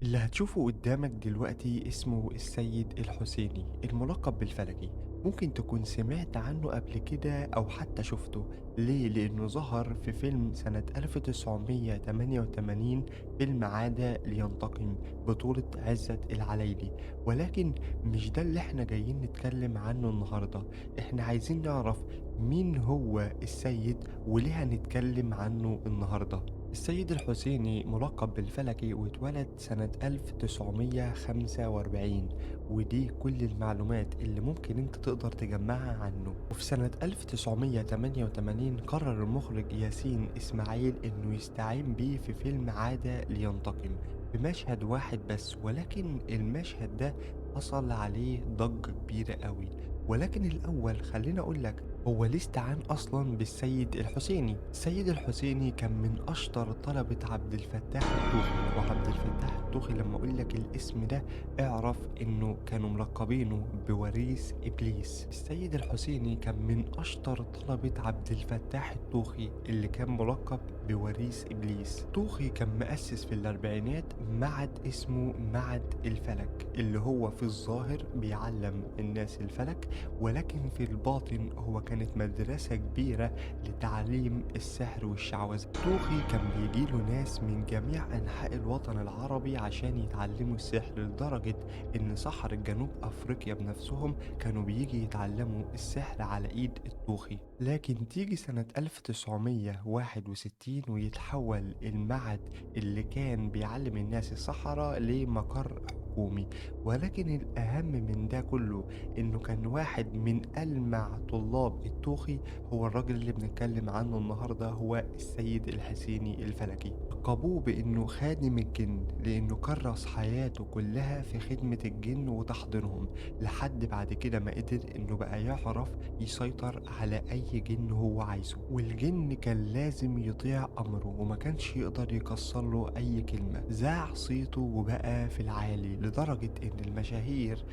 اللي هتشوفه قدامك دلوقتي اسمه السيد الحسيني الملقب بالفلكي. ممكن تكون سمعت عنه قبل كده أو حتى شفته. ليه؟ لأنه ظهر في فيلم سنة 1988، فيلم عاد لينتقم، بطولة عزت العلايلي. ولكن مش ده اللي احنا جايين نتكلم عنه النهاردة. احنا عايزين نعرف مين هو السيد وليه هنتكلم عنه النهاردة. السيد الحسيني ملقب بالفلكي واتولد سنة 1945، ودي كل المعلومات اللي ممكن انت تقدر تجمعها عنه. وفي سنة 1988 قرر المخرج ياسين إسماعيل انه يستعين بيه في فيلم عاد لينتقم بمشهد واحد بس، ولكن المشهد ده حصل عليه ضجة كبيرة قوي. ولكن الأول خليني أقول لك هو ليه استعان أصلا بالسيد الحسيني. السيد الحسيني كان من أشطر طلبة عبد الفتاح الطوخي، وعبد الفتاح الطوخي لما أقول لك الاسم ده اعرف إنه كانوا ملقبينه بوريث إبليس. السيد الحسيني كان من أشطر طلبة عبد الفتاح الطوخي اللي كان ملقب بوريث إبليس. طوخي كان مؤسس في الأربعينات معهد اسمه معهد الفلك، اللي هو في الظاهر بيعلم الناس الفلك، ولكن في الباطن هو كانت مدرسة كبيرة لتعليم السحر والشعوذة. طوخي كان بيجيله ناس من جميع أنحاء الوطن العربي عشان يتعلموا السحر، لدرجة إن سحرة جنوب أفريقيا بنفسهم كانوا بيجي يتعلموا السحر على إيد الطوخي. لكن تيجي سنة 1961 ويتحول المعهد اللي كان بيعلم الناس السحرة لمقر حكومي. ولكن الأهم من ده كله إنه كان واحد من ألمع طلاب الطوخي هو الراجل اللي بنتكلم عنه النهاردة، هو السيد الحسيني الفلكي. لقبوه بإنه خادم الجن لأنه كرس حياته كلها في خدمة الجن وتحضيرهم، لحد بعد كده ما قدر إنه بقى يعرف يسيطر على أي جن هو عايزه، والجن كان لازم يطيع أمره وما كانش يقدر يكسر له أي كلمة. ذاع صيته وبقى في العالي لدرجة إن المشاهير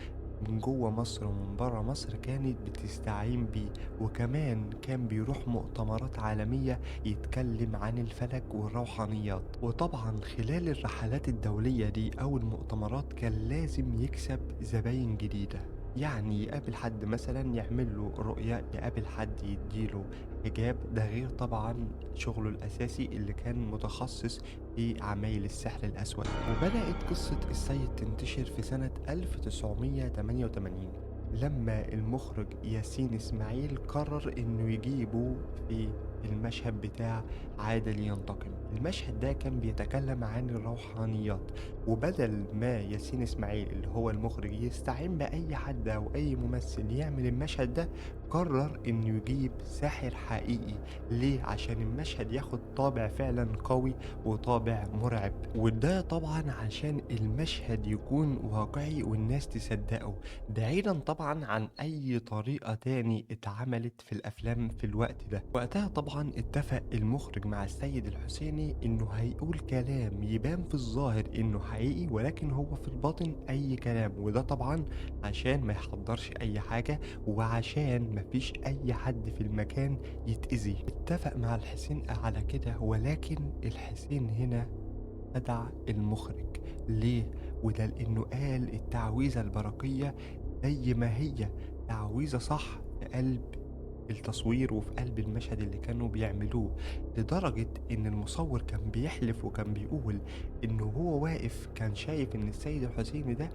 من جوه مصر ومن بره مصر كانت بتستعين بيه، وكمان كان بيروح مؤتمرات عالمية يتكلم عن الفلك والروحانيات. وطبعا خلال الرحلات الدولية دي أو المؤتمرات كان لازم يكسب زباين جديدة. يعني يقابل حد مثلا يعمل له رؤية، يقابل حد يديله حجاب، ده غير طبعا شغله الأساسي اللي كان متخصص في عمايل السحر الأسود. وبدأت قصة السيد تنتشر في سنة 1988 لما المخرج ياسين إسماعيل قرر إنه يجيبه في المشهد بتاع عادل ينتقم. المشهد ده كان بيتكلم عن الروحانيات، وبدل ما ياسين إسماعيل اللي هو المخرج يستعين بأي حد أو أي ممثل يعمل المشهد ده، قرر إنه يجيب ساحر حقيقي. ليه؟ عشان المشهد ياخد طابع فعلا قوي وطابع مرعب، وده طبعا عشان المشهد يكون واقعي والناس تصدقه، بعيدا طبعا عن اي طريقة تاني اتعملت في الافلام في الوقت ده. وقتها طبعا اتفق المخرج مع السيد الحسيني انه هيقول كلام يبان في الظاهر انه حقيقي ولكن هو في الباطن اي كلام، وده طبعا عشان ما يحضرش اي حاجة وعشان مفيش اي حد في المكان يتأذي. اتفق مع الحسين على كده، ولكن الحسين هنا خدع المخرج. ليه؟ وده لأنه قال التعويذة البرقية زي ما هي تعويذة صح في قلب التصوير وفي قلب المشهد اللي كانوا بيعملوه، لدرجة إن المصور كان بيحلف وكان بيقول إنه هو واقف كان شايف إن السيد الحسيني ده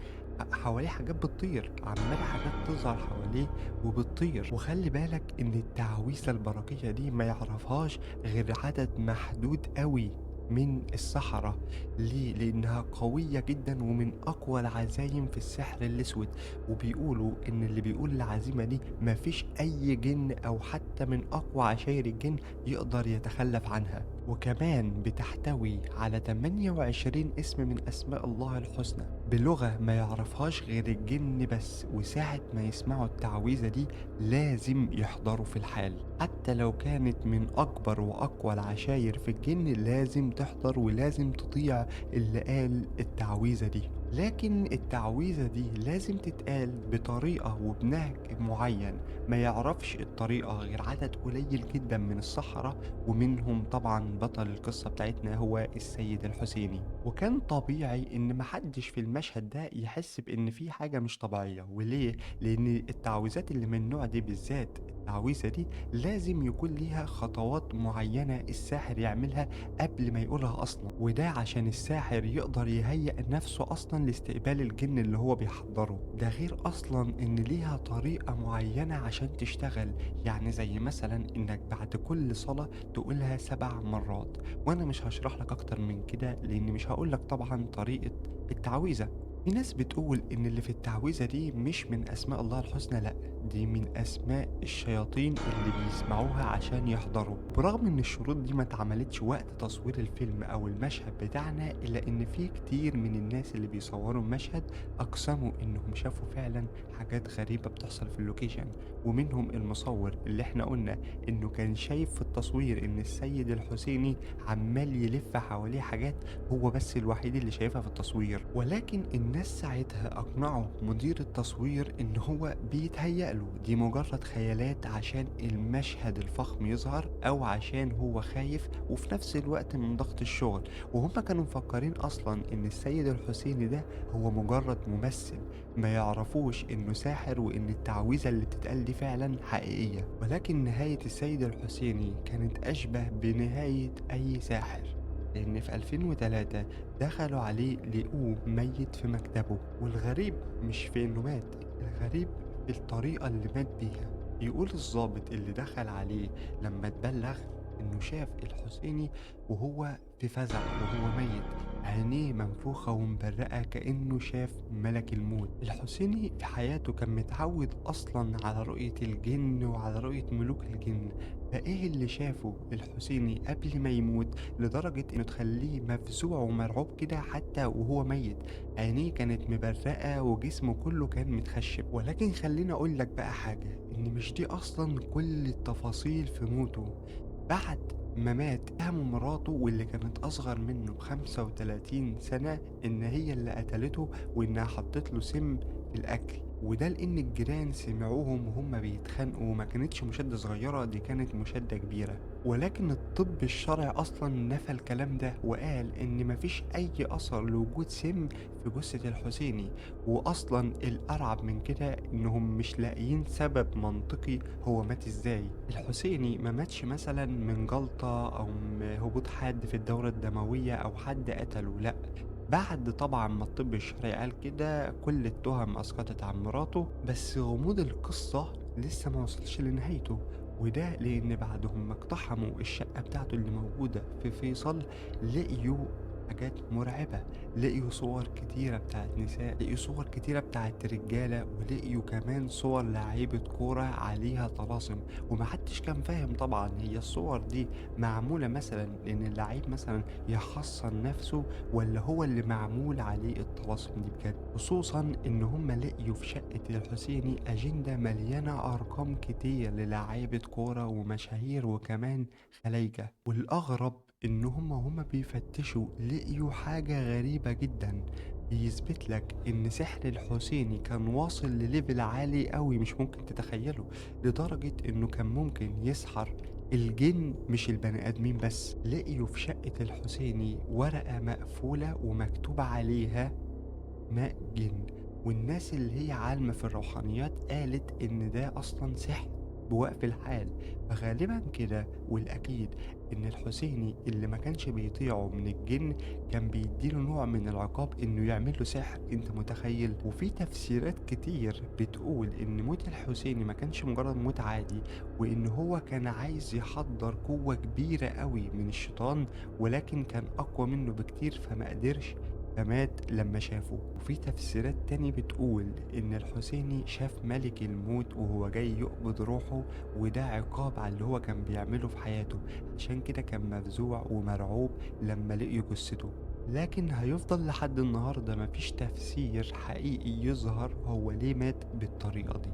حواليه حاجات بتطير، عمال حاجات تظهر حواليه وبتطير. وخلي بالك إن التعويذة البرقية دي ما يعرفهاش غير عدد محدود قوي من السحرة. ليه؟ لأنها قوية جدا ومن أقوى العزايم في السحر الأسود، وبيقولوا إن اللي بيقول العزيمة دي مفيش أي جن أو حتى من أقوى عشاير الجن يقدر يتخلف عنها. وكمان بتحتوي على 28 اسم من أسماء الله الحسنى بلغة ما يعرفهاش غير الجن بس، وساعة ما يسمعوا التعويذة دي لازم يحضروا في الحال، حتى لو كانت من أكبر وأقوى العشاير في الجن لازم تحضر ولازم تطيع اللي قال التعويذة دي. لكن التعويذة دي لازم تتقال بطريقة وبنهج معين، ما يعرفش الطريقة غير عدد قليل جدا من السحرة، ومنهم طبعا بطل القصة بتاعتنا هو السيد الحسيني. وكان طبيعي ان محدش في المشهد ده يحس بان في حاجة مش طبيعية. وليه؟ لان التعويذات اللي من النوع دي بالذات، التعويذة دي لازم يكون ليها خطوات معينة الساحر يعملها قبل ما يقولها أصلا، وده عشان الساحر يقدر يهيئ نفسه أصلا لاستقبال الجن اللي هو بيحضره. ده غير أصلا إن ليها طريقة معينة عشان تشتغل، يعني زي مثلا إنك بعد كل صلاة تقولها 7 مرات. وأنا مش هشرح لك أكتر من كده لأن مش هقولك طبعا طريقة التعويذة. في ناس بتقول إن اللي في التعويذة دي مش من أسماء الله الحسنى، لأ، دي من أسماء الشياطين اللي بيسمعوها عشان يحضروا. برغم إن الشروط دي ما اتعملتش وقت تصوير الفيلم أو المشهد بتاعنا، إلا إن في كتير من الناس اللي بيصوروا المشهد أقسموا إنهم شافوا فعلا حاجات غريبة بتحصل في اللوكيشن. ومنهم المصور اللي احنا قلنا إنه كان شايف في التصوير إن السيد الحسيني عمال يلف حواليه حاجات، هو بس الوحيد اللي شايفها في التصوير. ولكن الناس ساعتها أقنعوا مدير التصوير إن هو بيتهيأ له دي مجرد خيالات عشان المشهد الفخم يظهر، أو عشان هو خايف وفي نفس الوقت من ضغط الشغل. وهم كانوا مفكرين أصلا إن السيد الحسيني ده هو مجرد ممثل، ما يعرفوش إنه ساحر وإن التعويذة اللي بتتقال دي فعلا حقيقية. ولكن نهاية السيد الحسيني كانت أشبه بنهاية أي ساحر، لأن في 2003 دخلوا عليه لقوه ميت في مكتبه. والغريب مش في إنه مات، الغريب في الطريقة اللي مات بيها. يقول الضابط اللي دخل عليه لما اتبلغ إنه شاف الحسيني وهو في فزع وهو ميت، عينيه منفوخة ومبرقة كأنه شاف ملك الموت. الحسيني في حياته كان متعود أصلا على رؤية الجن وعلى رؤية ملوك الجن، فإيه اللي شافه الحسيني قبل ما يموت لدرجة إنه تخليه مفزوع ومرعوب كده حتى وهو ميت؟ عينيه كانت مبرقة وجسمه كله كان متخشب. ولكن خليني أقول لك بقى حاجة، إن مش دي أصلا كل التفاصيل في موته. بعد ما مات اتهموا مراته واللي كانت أصغر منه ب35 سنة إن هي اللي قتلته، وإنها حطت له سم في الأكل. وده لأن الجيران سمعوهم وهم بيتخانقوا، وما كانتش مشادة صغيرة، دي كانت مشادة كبيرة. ولكن الطب الشرعي أصلا نفى الكلام ده وقال إن مفيش أي أثر لوجود سم في جثة الحسيني. وأصلا الأرعب من كده إنهم مش لاقيين سبب منطقي هو مات إزاي. الحسيني ما ماتش مثلا من جلطة أو هبوط حاد في الدورة الدموية أو حد قتله، لأ. بعد طبعا ما الطب الشرعي قال كده كل التهم أسقطت عن مراته، بس غموض القصة لسه ما وصلش لنهايته. وده لأن بعدهم ما اقتحموا الشقة بتاعته اللي موجودة في فيصل، لقيوا حاجات مرعبة. لقيوا صور كتيرة بتاعت نساء، لقيوا صور كتيرة بتاعت رجالة، ولقيوا كمان صور لعيبة كورة عليها طلاسم. ومحدش كان فاهم طبعا هي الصور دي معمولة مثلا لأن اللعيب مثلا يحصن نفسه، ولا هو اللي معمول عليه الطلاسم دي بجد. خصوصا ان هم لقيوا في شقة الحسيني اجندة مليانة ارقام كتير للاعيبة كورة ومشاهير وكمان خلايجة. والاغرب ان هم بيفتشوا لقيوا حاجة غريبة جدا بيثبت لك ان سحر الحسيني كان واصل لليفل عالي قوي مش ممكن تتخيله، لدرجة انه كان ممكن يسحر الجن مش البني ادمين بس. لقيوا في شقة الحسيني ورقة مقفولة ومكتوب عليها ماء جن. والناس اللي هي عالمة في الروحانيات قالت ان ده اصلا سحر بوقف الحال. فغالبا كده والاكيد ان الحسيني اللي ما كانش بيطيعه من الجن كان بيديله نوع من العقاب انه يعمل له سحر، انت متخيل؟ وفي تفسيرات كتير بتقول ان موت الحسيني ما كانش مجرد موت عادي، وان هو كان عايز يحضر قوة كبيرة قوي من الشيطان، ولكن كان اقوى منه بكتير فما قدرش، فمات لما شافه. وفي تفسيرات تاني بتقول إن الحسيني شاف ملك الموت وهو جاي يقبض روحه، وده عقاب على اللي هو كان بيعمله في حياته، عشان كده كان مفزوع ومرعوب لما لقيوا جثته. لكن هيفضل لحد النهاردة مفيش تفسير حقيقي يظهر هو ليه مات بالطريقة دي.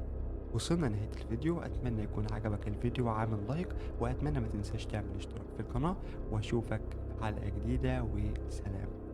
وصلنا لنهاية الفيديو، أتمنى يكون عجبك الفيديو وعامل لايك، وأتمنى ما تنساش تعمل اشتراك في القناة، وأشوفك في حلقة جديدة، وسلام.